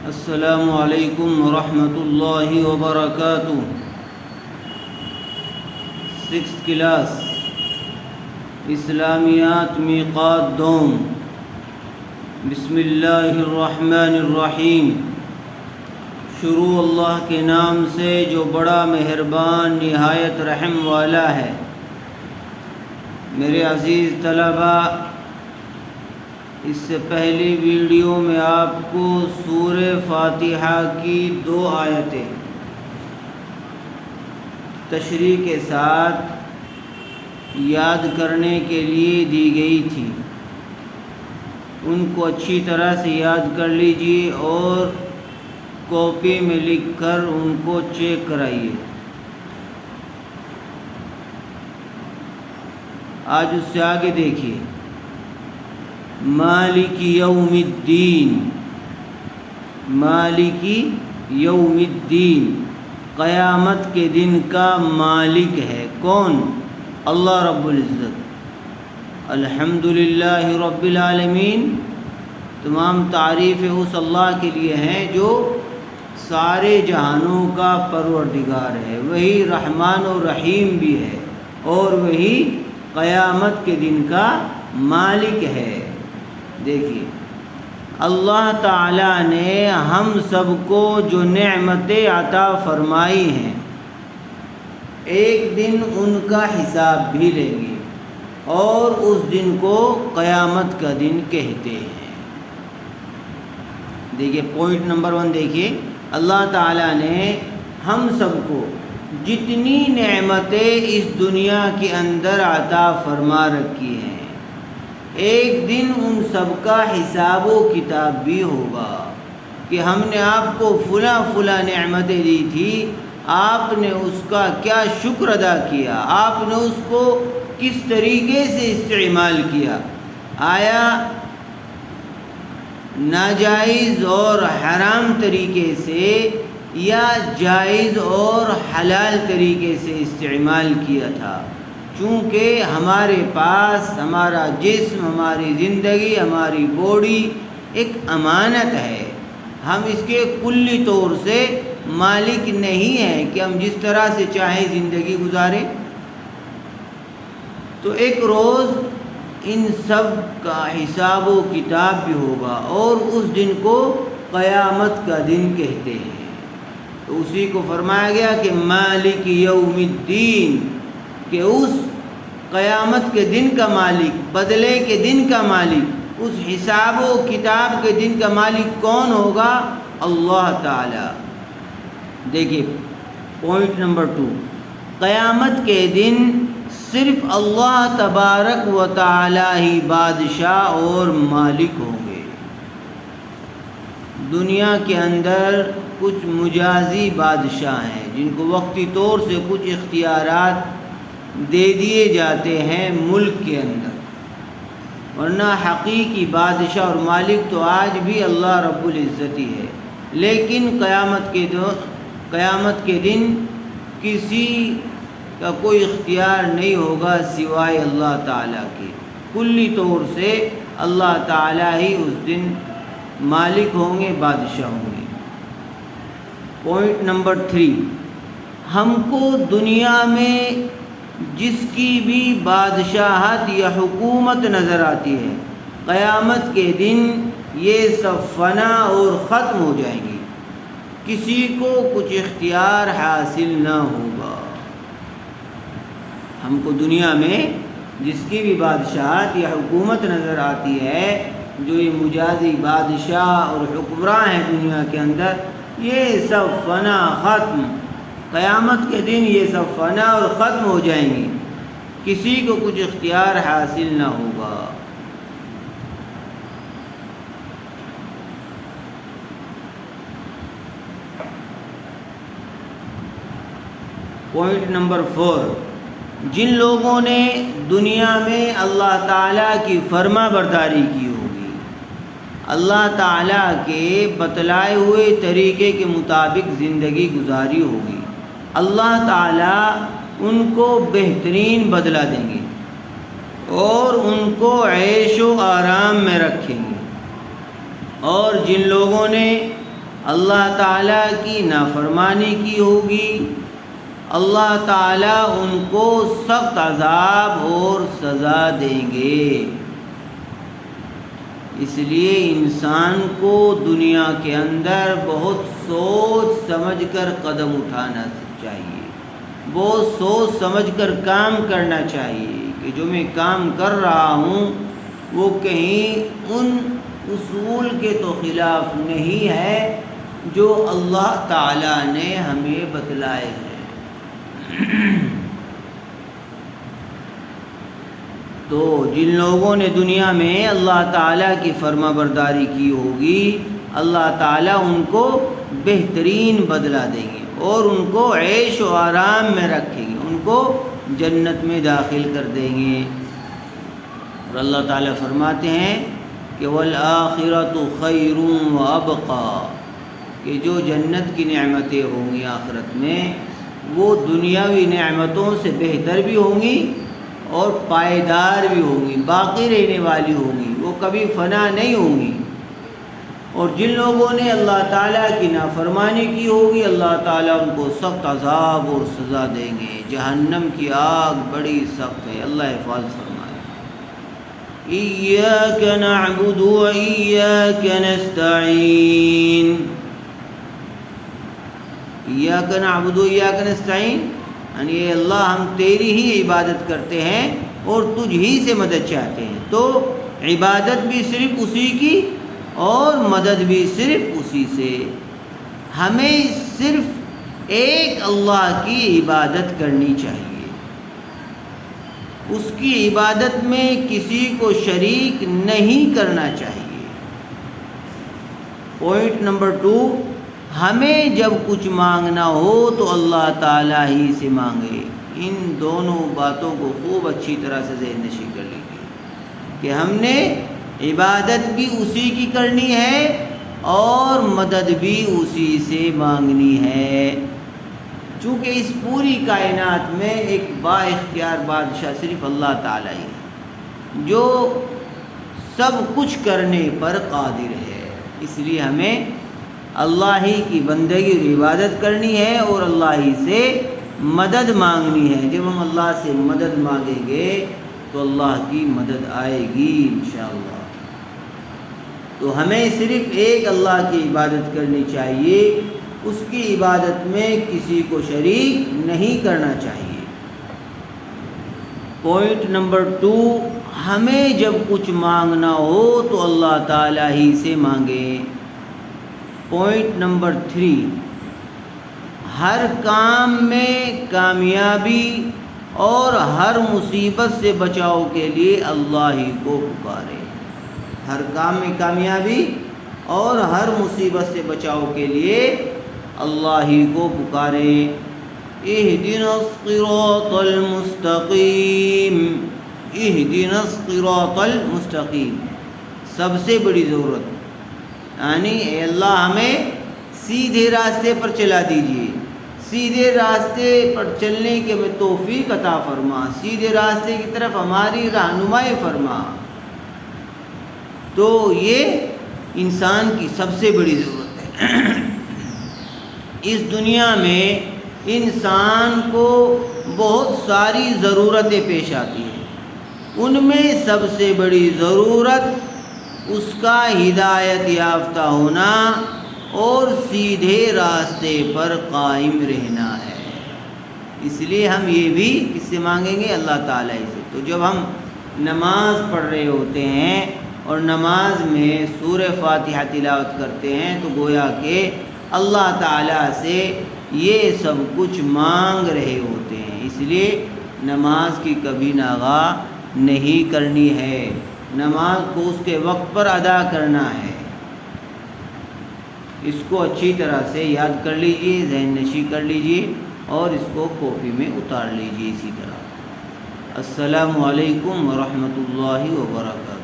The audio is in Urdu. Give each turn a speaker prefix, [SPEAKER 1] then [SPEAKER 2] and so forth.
[SPEAKER 1] السلام علیکم ورحمۃ اللہ وبرکاتہ۔ 6th کلاس اسلامیات میقات دوم۔ بسم اللہ الرحمن الرحیم۔ شروع اللہ کے نام سے جو بڑا مہربان نہایت رحم والا ہے۔ میرے عزیز طلباء، اس سے پہلی ویڈیو میں آپ کو سورہ فاتحہ کی 2 آیتیں تشریح کے ساتھ یاد کرنے کے لیے دی گئی تھی۔ ان کو اچھی طرح سے یاد کر لیجیے اور کاپی میں لکھ کر ان کو چیک کرائیے۔ آج اس سے آگے دیکھیے۔ مالک یوم الدین، مالک یوم الدین، قیامت کے دن کا مالک ہے کون؟ اللہ رب العزت۔ الحمدللہ رب العالمین، تمام تعریفیں اس اللہ کے لیے ہیں جو سارے جہانوں کا پروردگار ہے، وہی رحمان و رحیم بھی ہے اور وہی قیامت کے دن کا مالک ہے۔ دیکھیے، اللہ تعالیٰ نے ہم سب کو جو نعمتیں عطا فرمائی ہیں، ایک دن ان کا حساب بھی لیں گے اور اس دن کو قیامت کا دن کہتے ہیں۔ دیکھیے پوائنٹ نمبر 1 دیکھیے، اللہ تعالیٰ نے ہم سب کو جتنی نعمتیں اس دنیا کے اندر عطا فرما رکھی ہیں، ایک دن ان سب کا حساب و کتاب بھی ہوگا کہ ہم نے آپ کو فلاں نعمتیں دی تھی، آپ نے اس کا کیا شکر ادا کیا، آپ نے اس کو کس طریقے سے استعمال کیا، آیا ناجائز اور حرام طریقے سے یا جائز اور حلال طریقے سے استعمال کیا تھا۔ چونکہ ہمارے پاس ہمارا جسم، ہماری زندگی، ہماری باڈی ایک امانت ہے، ہم اس کے کلی طور سے مالک نہیں ہیں کہ ہم جس طرح سے چاہیں زندگی گزاریں۔ تو ایک روز ان سب کا حساب و کتاب بھی ہوگا اور اس دن کو قیامت کا دن کہتے ہیں۔ تو اسی کو فرمایا گیا کہ مالک یوم الدین، کہ اس قیامت کے دن کا مالک، بدلے کے دن کا مالک، اس حساب و کتاب کے دن کا مالک کون ہوگا؟ اللہ تعالی۔ دیکھیے پوائنٹ نمبر 2، قیامت کے دن صرف اللہ تبارک و تعالی ہی بادشاہ اور مالک ہوں گے۔ دنیا کے اندر کچھ مجازی بادشاہ ہیں جن کو وقتی طور سے کچھ اختیارات دے دیے جاتے ہیں ملک کے اندر، ورنہ حقیقی بادشاہ اور مالک تو آج بھی اللہ رب العزت ہی ہے۔ لیکن قیامت کے دن کسی کا کوئی اختیار نہیں ہوگا سوائے اللہ تعالیٰ کے، کلی طور سے اللہ تعالیٰ ہی اس دن مالک ہوں گے، بادشاہ ہوں گے۔ پوائنٹ نمبر 3، ہم کو دنیا میں جس کی بھی بادشاہت یا حکومت نظر آتی ہے، قیامت کے دن یہ سب فنا اور ختم ہو جائیں گی، کسی کو کچھ اختیار حاصل نہ ہوگا۔ ہم کو دنیا میں جس کی بھی بادشاہت یا حکومت نظر آتی ہے، جو یہ مجازی بادشاہ اور حکمراں ہیں دنیا کے اندر، یہ سب فنا ختم، قیامت کے دن یہ سب فنا اور ختم ہو جائیں گی، کسی کو کچھ اختیار حاصل نہ ہوگا۔ پوائنٹ نمبر 4، جن لوگوں نے دنیا میں اللہ تعالیٰ کی فرما برداری کی ہوگی، اللہ تعالیٰ کے بتلائے ہوئے طریقے کے مطابق زندگی گزاری ہوگی، اللہ تعالیٰ ان کو بہترین بدلہ دیں گے اور ان کو عیش و آرام میں رکھیں گے۔ اور جن لوگوں نے اللہ تعالیٰ کی نافرمانی کی ہوگی، اللہ تعالیٰ ان کو سخت عذاب اور سزا دیں گے۔ اس لیے انسان کو دنیا کے اندر بہت سوچ سمجھ کر قدم اٹھانا چاہیے، بہت سوچ سمجھ کر کام کرنا چاہیے کہ جو میں کام کر رہا ہوں وہ کہیں ان اصول کے تو خلاف نہیں ہے جو اللہ تعالیٰ نے ہمیں بتلائے ہیں۔ تو جن لوگوں نے دنیا میں اللہ تعالیٰ کی فرما برداری کی ہوگی، اللہ تعالیٰ ان کو بہترین بدلہ دیں گے اور ان کو عیش و آرام میں رکھیں گے، ان کو جنت میں داخل کر دیں گے۔ اور اللہ تعالیٰ فرماتے ہیں کہ وَالْآخِرَةُ خَيْرٌ وَأَبْقَىٰ، کہ جو جنت کی نعمتیں ہوں گی آخرت میں وہ دنیاوی نعمتوں سے بہتر بھی ہوں گی اور پائیدار بھی ہوں گی، باقی رہنے والی ہوں گی، وہ کبھی فنا نہیں ہوں گی۔ اور جن لوگوں نے اللہ تعالیٰ کی نافرمانی کی ہوگی اللہ تعالیٰ ان کو سخت عذاب اور سزا دیں گے۔ جہنم کی آگ بڑی سخت ہے، اللہ حفاظت فرمائے۔ ایاک نعبد و ایاک نستعین، ایاک نعبد و ایاک نستعین یعنی اے اللہ ہم تیری ہی عبادت کرتے ہیں اور تجھ ہی سے مدد چاہتے ہیں۔ تو عبادت بھی صرف اسی کی اور مدد بھی صرف اسی سے۔ ہمیں صرف ایک اللہ کی عبادت کرنی چاہیے، اس کی عبادت میں کسی کو شریک نہیں کرنا چاہیے۔ پوائنٹ نمبر 2، ہمیں جب کچھ مانگنا ہو تو اللہ تعالیٰ ہی سے مانگے۔ ان دونوں باتوں کو خوب اچھی طرح سے ذہن نشین کر لیجیے کہ ہم نے عبادت بھی اسی کی کرنی ہے اور مدد بھی اسی سے مانگنی ہے۔ چونکہ اس پوری کائنات میں ایک با اختیار بادشاہ صرف اللہ تعالیٰ ہی ہے جو سب کچھ کرنے پر قادر ہے، اس لیے ہمیں اللہ ہی کی بندگی اور عبادت کرنی ہے اور اللہ ہی سے مدد مانگنی ہے۔ جب ہم اللہ سے مدد مانگیں گے تو اللہ کی مدد آئے گی انشاءاللہ۔ تو ہمیں صرف ایک اللہ کی عبادت کرنی چاہیے، اس کی عبادت میں کسی کو شریک نہیں کرنا چاہیے۔ پوائنٹ نمبر 2، ہمیں جب کچھ مانگنا ہو تو اللہ تعالیٰ ہی سے مانگیں۔ پوائنٹ نمبر 3، ہر کام میں کامیابی اور ہر مصیبت سے بچاؤ کے لیے اللہ ہی کو پکاریں۔ ہر کام میں کامیابی اور ہر مصیبت سے بچاؤ کے لیے اللہ ہی کو پکاریں۔ اہدنا الصراط المستقیم، اہدنا الصراط المستقیم، سب سے بڑی ضرورت یعنی اے اللہ ہمیں سیدھے راستے پر چلا دیجیے، سیدھے راستے پر چلنے کے میں توفیق عطا فرما، سیدھے راستے کی طرف ہماری رہنمائی فرما۔ تو یہ انسان کی سب سے بڑی ضرورت ہے۔ اس دنیا میں انسان کو بہت ساری ضرورتیں پیش آتی ہیں، ان میں سب سے بڑی ضرورت اس کا ہدایت یافتہ ہونا اور سیدھے راستے پر قائم رہنا ہے۔ اس لیے ہم یہ بھی کس سے مانگیں گے؟ اللہ تعالیٰ سے۔ تو جب ہم نماز پڑھ رہے ہوتے ہیں اور نماز میں سورہ فاتحہ تلاوت کرتے ہیں تو گویا کہ اللہ تعالیٰ سے یہ سب کچھ مانگ رہے ہوتے ہیں۔ اس لیے نماز کی کبھی ناغہ نہیں کرنی ہے، نماز کو اس کے وقت پر ادا کرنا ہے۔ اس کو اچھی طرح سے یاد کر لیجئے، ذہن نشی کر لیجئے اور اس کو کاپی میں اتار لیجئے اسی طرح۔ السلام علیکم ورحمۃ اللہ وبرکاتہ۔